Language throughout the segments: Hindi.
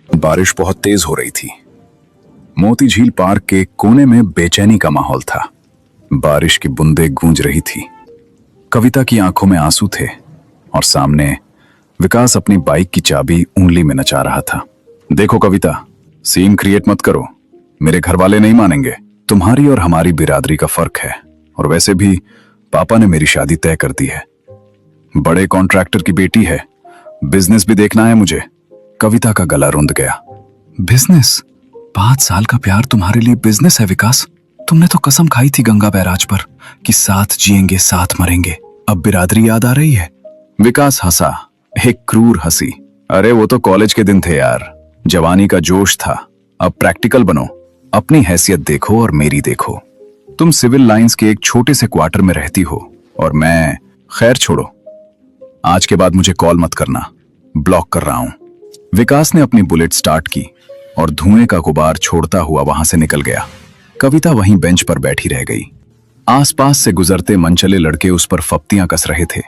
बारिश बहुत तेज हो रही थी। मोती झील पार्क के कोने में बेचैनी का माहौल था। बारिश की बूंदें गूंज रही थी। कविता की आंखों में आंसू थे और सामने विकास अपनी बाइक की चाबी उंगली में नचा रहा था। देखो कविता, सीन क्रिएट मत करो, मेरे घर वाले नहीं मानेंगे। तुम्हारी और हमारी बिरादरी का फर्क है, और वैसे भी पापा ने मेरी शादी तय कर दी है। बड़े कॉन्ट्रैक्टर की बेटी है, बिजनेस भी देखना है मुझे। कविता का गला रुंध गया। बिजनेस? 5 साल का प्यार तुम्हारे लिए बिजनेस है विकास? तुमने तो कसम खाई थी गंगा बैराज पर कि साथ जिएंगे साथ मरेंगे। अब बिरादरी याद आ रही है? विकास हंसा, एक क्रूर हंसी। अरे वो तो कॉलेज के दिन थे यार, जवानी का जोश था। अब प्रैक्टिकल बनो, अपनी हैसियत देखो और मेरी देखो। तुम सिविल लाइंस के एक छोटे से क्वार्टर में रहती हो और मैं, खैर छोड़ो, आज के बाद मुझे कॉल मत करना, ब्लॉक कर रहा हूं। विकास ने अपनी बुलेट स्टार्ट की और धुएं का गुबार छोड़ता हुआ वहां से निकल गया। कविता वहीं बेंच पर बैठी रह गई। आसपास से गुजरते मनचले लड़के उस पर फप्तियां कस रहे थे,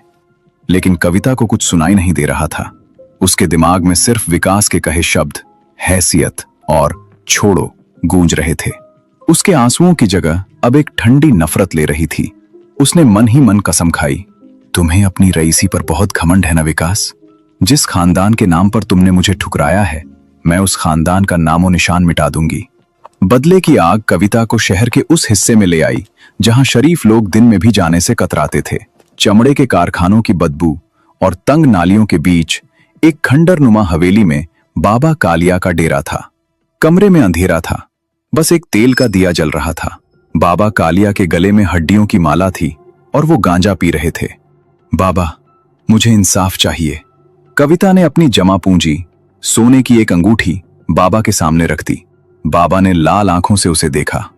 लेकिन कविता को कुछ सुनाई नहीं दे रहा था। उसके दिमाग में सिर्फ विकास के कहे शब्द हैसियत और छोड़ो गूंज रहे थे। उसके आंसुओं की जगह अब एक ठंडी नफरत ले रही थी। उसने मन ही मन कसम खाई, तुम्हें अपनी रईसी पर बहुत घमंड है ना विकास? जिस खानदान के नाम पर तुमने मुझे ठुकराया है, मैं उस खानदान का नामो निशान मिटा दूंगी। बदले की आग कविता को शहर के उस हिस्से में ले आई जहां शरीफ लोग दिन में भी जाने से कतराते थे। चमड़े के कारखानों की बदबू और तंग नालियों के बीच एक खंडरनुमा हवेली में बाबा कालिया का डेरा था। कमरे में अंधेरा था, बस एक तेल का दिया जल रहा था। बाबा कालिया के गले में हड्डियों की माला थी और वो गांजा पी रहे थे। बाबा, मुझे इंसाफ चाहिए। कविता ने अपनी जमा पूंजी सोने की एक अंगूठी बाबा के सामने रख दी। बाबा ने लाल आंखों से उसे देखा।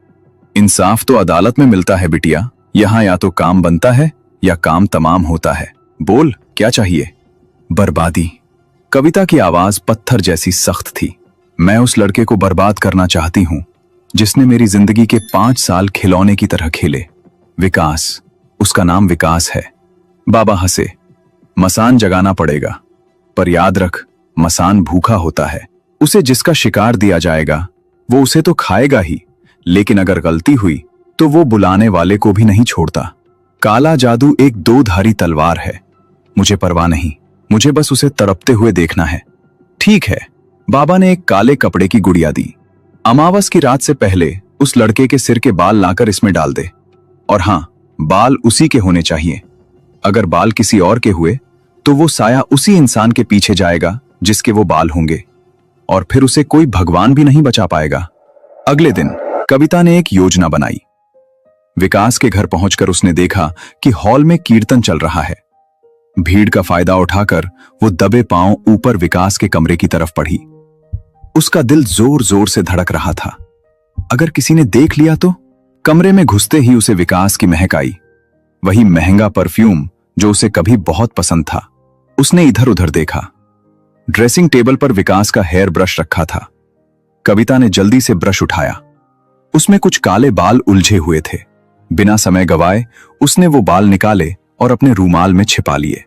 इंसाफ तो अदालत में मिलता है बिटिया, यहां या तो काम बनता है या काम तमाम होता है। बोल, क्या चाहिए? बर्बादी। कविता की आवाज पत्थर जैसी सख्त थी। मैं उस लड़के को बर्बाद करना चाहती हूं जिसने मेरी जिंदगी के 5 साल खिलौने की तरह खेले। विकास, उसका नाम विकास है। बाबा हंसे। मसान जगाना पड़ेगा, पर याद रख, मसान भूखा होता है। उसे जिसका शिकार दिया जाएगा वो उसे तो खाएगा ही, लेकिन अगर गलती हुई तो वो बुलाने वाले को भी नहीं छोड़ता। काला जादू एक 2-धारी तलवार है। मुझे परवाह नहीं, मुझे बस उसे तड़पते हुए देखना है। ठीक है। बाबा ने एक काले कपड़े की गुड़िया दी। अमावस की रात से पहले उस लड़के के सिर के बाल लाकर इसमें डाल दे। और हां, बाल उसी के होने चाहिए। अगर बाल किसी और के हुए तो वो साया उसी इंसान के पीछे जाएगा जिसके वो बाल होंगे, और फिर उसे कोई भगवान भी नहीं बचा पाएगा। अगले दिन कविता ने एक योजना बनाई। विकास के घर पहुंचकर उसने देखा कि हॉल में कीर्तन चल रहा है। भीड़ का फायदा उठाकर वो दबे पांव ऊपर विकास के कमरे की तरफ बढ़ी। उसका दिल जोर जोर से धड़क रहा था। अगर किसी ने देख लिया तो? कमरे में घुसते ही उसे विकास की महक आई, वही महंगा परफ्यूम जो उसे कभी बहुत पसंद था। उसने इधर उधर देखा। ड्रेसिंग टेबल पर विकास का हेयर ब्रश रखा था। कविता ने जल्दी से ब्रश उठाया। उसमें कुछ काले बाल उलझे हुए थे। बिना समय गवाए उसने वो बाल निकाले और अपने रूमाल में छिपा लिए।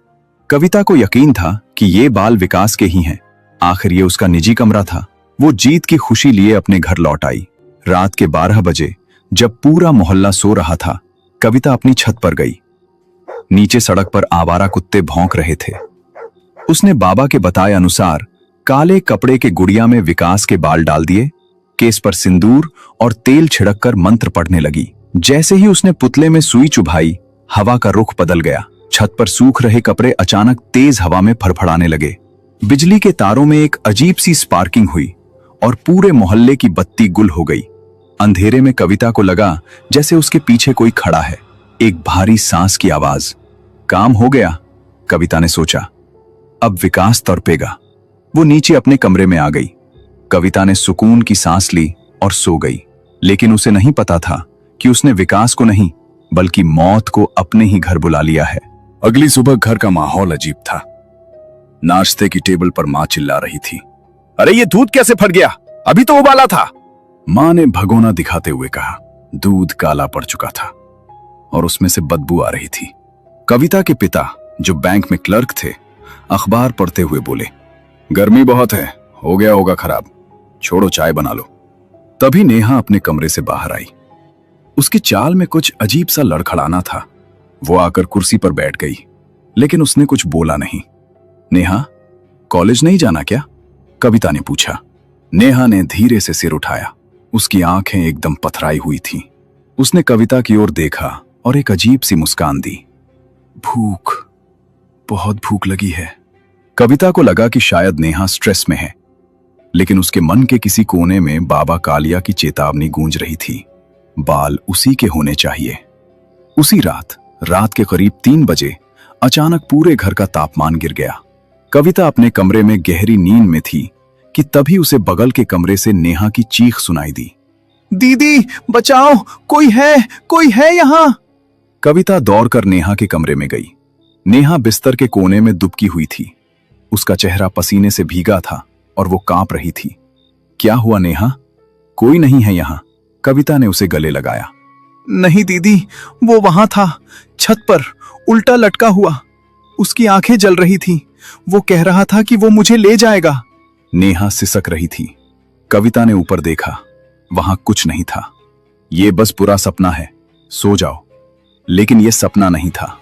कविता को यकीन था कि ये बाल विकास के ही हैं। आखिर ये उसका निजी कमरा था। वो जीत की खुशी लिए अपने घर लौट आई। रात के 12 बजे जब पूरा मोहल्ला सो रहा था, कविता अपनी छत पर गई। नीचे सड़क पर आवारा कुत्ते भौंक रहे थे। उसने बाबा के बताए अनुसार काले कपड़े के गुड़िया में विकास के बाल डाल दिए, केस पर सिंदूर और तेल छिड़ककर मंत्र पढ़ने लगी। जैसे ही उसने पुतले में सुई चुभाई, हवा का रुख बदल गया। छत पर सूख रहे कपड़े अचानक तेज हवा में फड़फड़ाने लगे। बिजली के तारों में एक अजीब सी स्पार्किंग हुई और पूरे मोहल्ले की बत्ती गुल हो गई। अंधेरे में कविता को लगा जैसे उसके पीछे कोई खड़ा है। एक भारी सांस की आवाज। काम हो गया, कविता ने सोचा। अब विकास तड़पेगा। वो नीचे अपने कमरे में आ गई। कविता ने सुकून की सांस ली और सो गई। लेकिन उसे नहीं पता था कि उसने विकास को नहीं बल्कि मौत को अपने ही घर बुला लिया है। अगली सुबह घर का माहौल अजीब था। नाश्ते की टेबल पर मां चिल्ला रही थी, अरे ये दूध कैसे फट गया? अभी तो उबाला था। मां ने भगोना दिखाते हुए कहा। दूध काला पड़ चुका था और उसमें से बदबू आ रही थी। कविता के पिता, जो बैंक में क्लर्क थे, अखबार पढ़ते हुए बोले, गर्मी बहुत है, हो गया होगा खराब, छोड़ो चाय बना लो। तभी नेहा अपने कमरे से बाहर आई। उसकी चाल में कुछ अजीब सा लड़खड़ाना था। वो आकर कुर्सी पर बैठ गई, लेकिन उसने कुछ बोला नहीं। नेहा, कॉलेज नहीं जाना क्या? कविता ने पूछा। नेहा ने धीरे से सिर उठाया। उसकी आंखें एकदम पथराई हुई थीं। उसने कविता की ओर देखा और एक अजीब सी मुस्कान दी। भूख, बहुत भूख लगी है। कविता को लगा कि शायद नेहा स्ट्रेस में है, लेकिन उसके मन के किसी कोने में बाबा कालिया की चेतावनी गूंज रही थी। बाल उसी के होने चाहिए। उसी रात के करीब 3 बजे अचानक पूरे घर का तापमान गिर गया। कविता अपने कमरे में गहरी नींद में थी कि तभी उसे बगल के कमरे से नेहा की चीख सुनाई दी। दीदी बचाओ, कोई है यहाँ। कविता दौड़कर नेहा के कमरे में गई। नेहा बिस्तर के कोने में दुबकी हुई थी। उसका चेहरा पसीने से भीगा था और वो कांप रही थी। क्या हुआ नेहा? कोई नहीं है यहाँ। कविता ने उसे गले लगाया। नहीं दीदी, वो वहां था, छत पर उल्टा लटका हुआ। उसकी आंखें जल रही थी। वो कह रहा था कि वो मुझे ले जाएगा। नेहा सिसक रही थी। कविता ने ऊपर देखा। वहां कुछ नहीं था। ये बस बुरा सपना है, सो जाओ। लेकिन यह सपना नहीं था।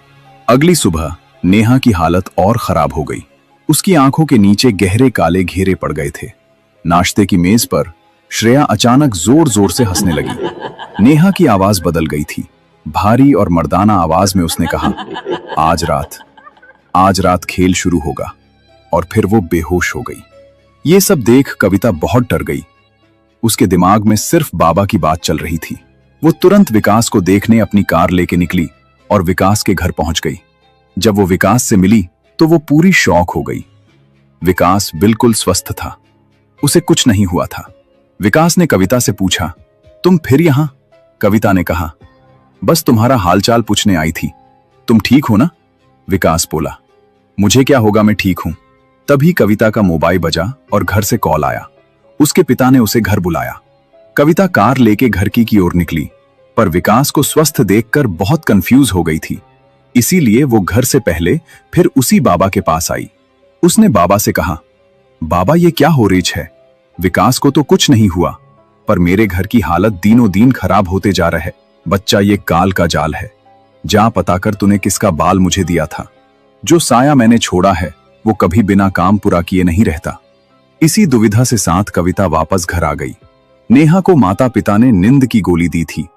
अगली सुबह नेहा की हालत और खराब हो गई। उसकी आंखों के नीचे गहरे काले घेरे पड़ गए थे। नाश्ते की मेज पर श्रेया अचानक जोर जोर से हंसने लगी। नेहा की आवाज बदल गई थी। भारी और मर्दाना आवाज में उसने कहा, आज रात खेल शुरू होगा। और फिर वो बेहोश हो गई। ये सब देख कविता बहुत डर गई। उसके दिमाग में सिर्फ बाबा की बात चल रही थी। वो तुरंत विकास को देखने अपनी कार लेके निकली और विकास के घर पहुंच गई। जब वो विकास से मिली तो वो पूरी शॉक हो गई। विकास बिल्कुल स्वस्थ था। उसे कुछ नहीं हुआ था। विकास ने कविता से पूछा, तुम फिर यहां? कविता ने कहा, बस तुम्हारा हालचाल पूछने आई थी। तुम ठीक हो ना? विकास बोला, मुझे क्या होगा, मैं ठीक हूं। तभी कविता का मोबाइल बजा और घर से कॉल आया। उसके पिता ने उसे घर बुलाया। कविता कार लेके घर की ओर निकली, पर विकास को स्वस्थ देखकर बहुत कंफ्यूज हो गई थी। इसीलिए वो घर से पहले फिर उसी बाबा के पास आई। उसने बाबा से कहा, बाबा ये क्या हो रही है? विकास को तो कुछ नहीं हुआ, पर मेरे घर की हालत दिनों दिन खराब होते जा रहा है। बच्चा ये काल का जाल है। जा पता कर तूने किसका बाल मुझे दिया था। जो साया मैंने छोड़ा है वो कभी बिना काम पूरा किए नहीं रहता। इसी दुविधा से साथ कविता वापस घर आ गई। नेहा को माता पिता ने नींद की गोली दी थी,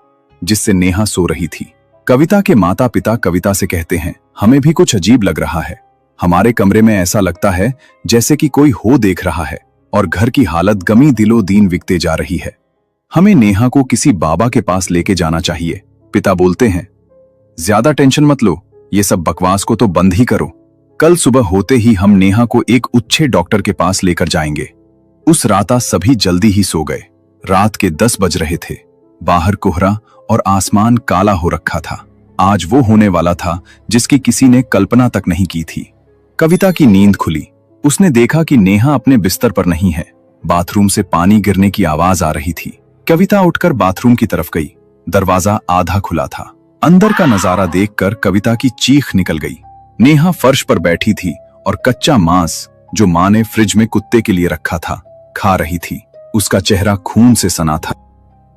जिससे नेहा सो रही थी। कविता के माता पिता कविता से कहते हैं, हमें भी कुछ अजीब लग रहा है। हमारे कमरे में ऐसा लगता है जैसे कि कोई हो देख रहा है और घर की हालत गमी दिलो दीन बिकते जा रही है। हमें नेहा को किसी बाबा के पास लेके जाना चाहिए। पिता बोलते हैं, ज्यादा टेंशन मत लो, ये सब बकवास को तो बंद ही करो। कल सुबह होते ही हम नेहा को एक अच्छे डॉक्टर के पास लेकर जाएंगे। उस रात सभी जल्दी ही सो गए। रात के 10 बज रहे थे। बाहर कोहरा और आसमान काला हो रखा था। आज वो होने वाला था जिसकी किसी ने कल्पना तक नहीं की थी। कविता की नींद खुली। उसने देखा कि नेहा अपने बिस्तर पर नहीं है। बाथरूम से पानी गिरने की आवाज आ रही थी। कविता उठकर बाथरूम की तरफ गई। दरवाजा आधा खुला था। अंदर का नजारा देखकर कविता की चीख निकल गई। नेहा फर्श पर बैठी थी और कच्चा मांस जो मां ने फ्रिज में कुत्ते के लिए रखा था खा रही थी। उसका चेहरा खून से सना था।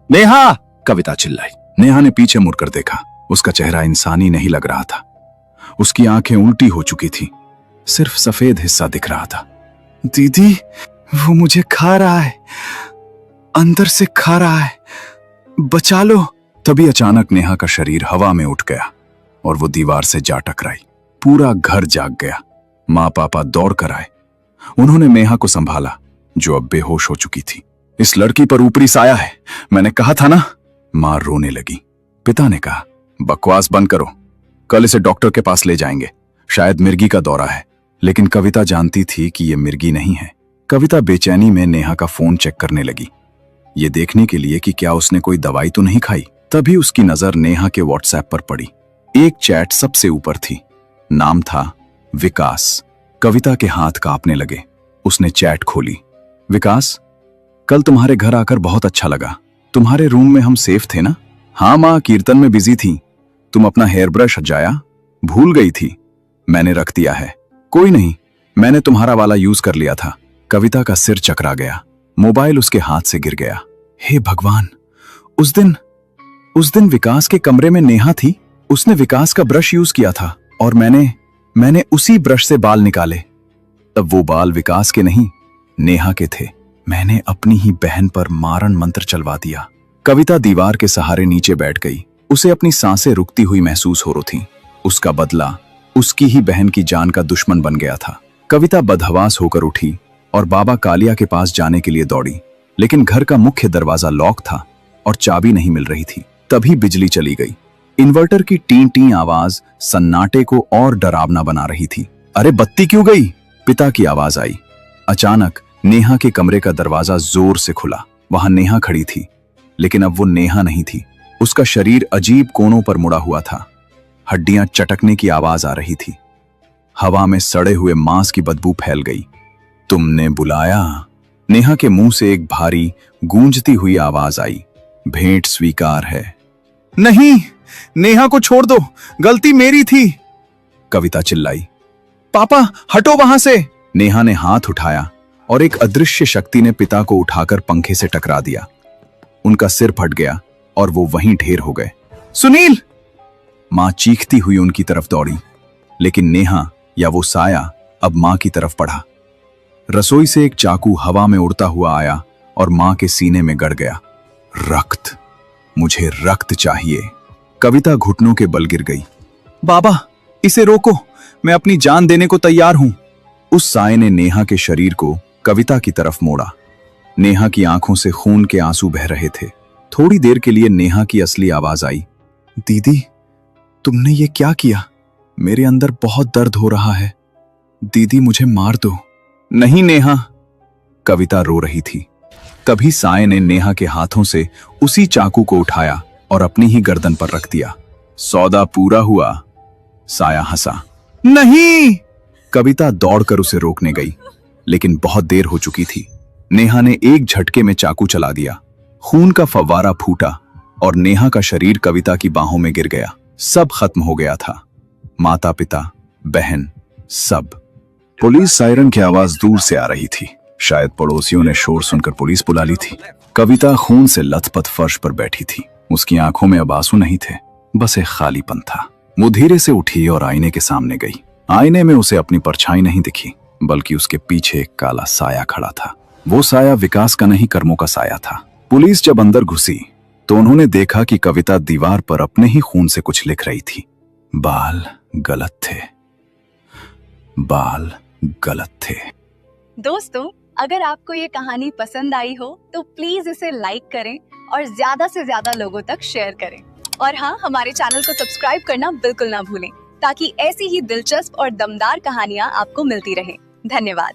नेहा! कविता चिल्लाई। नेहा ने पीछे मुड़कर देखा। उसका चेहरा इंसानी नहीं लग रहा था। उसकी आंखें उल्टी हो चुकी थी। सिर्फ सफेद हिस्सा दिख रहा था। दीदी, वो मुझे खा रहा है, अंदर से खा रहा है, बचा लो। तभी अचानक नेहा का शरीर हवा में उठ गया और वो दीवार से जा टकराई। पूरा घर जाग गया। माँ पापा दौड़ कर आए। उन्होंने नेहा को संभाला, जो अब बेहोश हो चुकी थी। इस लड़की पर ऊपरी साया है, मैंने कहा था ना। मां रोने लगी। पिता ने कहा, बकवास बंद करो, कल इसे डॉक्टर के पास ले जाएंगे, शायद मिर्गी का दौरा है। लेकिन कविता जानती थी कि यह मिर्गी नहीं है। कविता बेचैनी में नेहा का फोन चेक करने लगी, ये देखने के लिए कि क्या उसने कोई दवाई तो नहीं खाई। तभी उसकी नजर नेहा के व्हाट्सएप पर पड़ी। एक चैट सबसे ऊपर थी। नाम था विकास। कविता के हाथ कांपने लगे। उसने चैट खोली। विकास, कल तुम्हारे घर आकर बहुत अच्छा लगा। तुम्हारे रूम में हम सेफ थे ना? हाँ माँ, कीर्तन में बिजी थी। तुम अपना हेयर ब्रश हटाया भूल गई थी, मैंने रख दिया है। कोई नहीं, मैंने तुम्हारा वाला यूज कर लिया था। कविता का सिर चकरा गया। मोबाइल उसके हाथ से गिर गया। हे भगवान, उस दिन विकास के कमरे में नेहा थी। उसने विकास का ब्रश यूज किया था और मैंने उसी ब्रश से बाल निकाले। तब वो बाल विकास के नहीं, नेहा के थे। मैंने अपनी ही बहन पर मारण मंत्र चलवा दिया। कविता दीवार के सहारे नीचे बैठ गई। उसे अपनी सांसें रुकती हुई महसूस हो रही थी। उसका बदला उसकी ही बहन की जान का दुश्मन बन गया था। कविता बदहवास होकर उठी और बाबा कालिया के पास जाने के लिए दौड़ी, लेकिन घर का मुख्य दरवाजा लॉक था और चाबी नहीं मिल रही थी। तभी बिजली चली गई। इन्वर्टर की टी टी आवाज सन्नाटे को और डरावना बना रही थी। अरे बत्ती क्यों गई? पिता की आवाज आई। अचानक नेहा के कमरे का दरवाजा जोर से खुला। वहां नेहा खड़ी थी, लेकिन अब वो नेहा नहीं थी। उसका शरीर अजीब कोनों पर मुड़ा हुआ था। हड्डियां चटकने की आवाज आ रही थी। हवा में सड़े हुए मांस की बदबू फैल गई। तुमने बुलाया? नेहा के मुंह से एक भारी गूंजती हुई आवाज आई। भेंट स्वीकार है। नहीं, नेहा को छोड़ दो, गलती मेरी थी, कविता चिल्लाई। पापा हटो वहां से। नेहा ने हाथ उठाया और एक अदृश्य शक्ति ने पिता को उठाकर पंखे से टकरा दिया। उनका सिर फट गया और वो वहीं ढेर हो गए। सुनील! मां चीखती हुई उनकी तरफ दौड़ी, लेकिन नेहा या वो साया अब मां की तरफ बढ़ा। रसोई से एक चाकू हवा में उड़ता हुआ आया और मां के सीने में गड़ गया। रक्त, मुझे रक्त चाहिए। कविता घुटनों के बल गिर गई। बाबा, इसे रोको, मैं अपनी जान देने को तैयार हूं। उस साये ने नेहा के शरीर को कविता की तरफ मोड़ा। नेहा की आंखों से खून के आंसू बह रहे थे। थोड़ी देर के लिए नेहा की असली आवाज आई। दीदी, तुमने ये क्या किया? मेरे अंदर बहुत दर्द हो रहा है। दीदी, मुझे मार दो। नहीं नेहा, कविता रो रही थी। तभी साये ने नेहा के हाथों से उसी चाकू को उठाया और अपनी ही गर्दन पर रख दिया। सौदा पूरा हुआ, साया हंसा। नहीं! कविता दौड़कर उसे रोकने गई, लेकिन बहुत देर हो चुकी थी। नेहा ने एक झटके में चाकू चला दिया। खून का फव्वारा फूटा और नेहा का शरीर कविता की बाहों में गिर गया। सब खत्म हो गया था। माता पिता, बहन, सब। पुलिस सायरन की आवाज दूर से आ रही थी। शायद पड़ोसियों ने शोर सुनकर पुलिस बुला ली थी। कविता खून से लथपथ फर्श पर बैठी थी। उसकी आंखों में अब आंसू नहीं थे, बस एक खालीपन था। वो धीरे से उठी और आईने के सामने गई। आईने में उसे अपनी परछाई नहीं दिखी, बल्कि उसके पीछे एक काला साया खड़ा था। वो साया विकास का नहीं, कर्मों का साया था। पुलिस जब अंदर घुसी तो उन्होंने देखा कि कविता दीवार पर अपने ही खून से कुछ लिख रही थी। बाल गलत थे, बाल गलत थे। दोस्तों, अगर आपको ये कहानी पसंद आई हो तो प्लीज इसे लाइक करें और ज्यादा से ज्यादा लोगों तक शेयर करें। और हाँ, हमारे चैनल को सब्सक्राइब करना बिल्कुल ना भूलें, ताकि ऐसी ही दिलचस्प और दमदार कहानियां आपको मिलती रहें। धन्यवाद।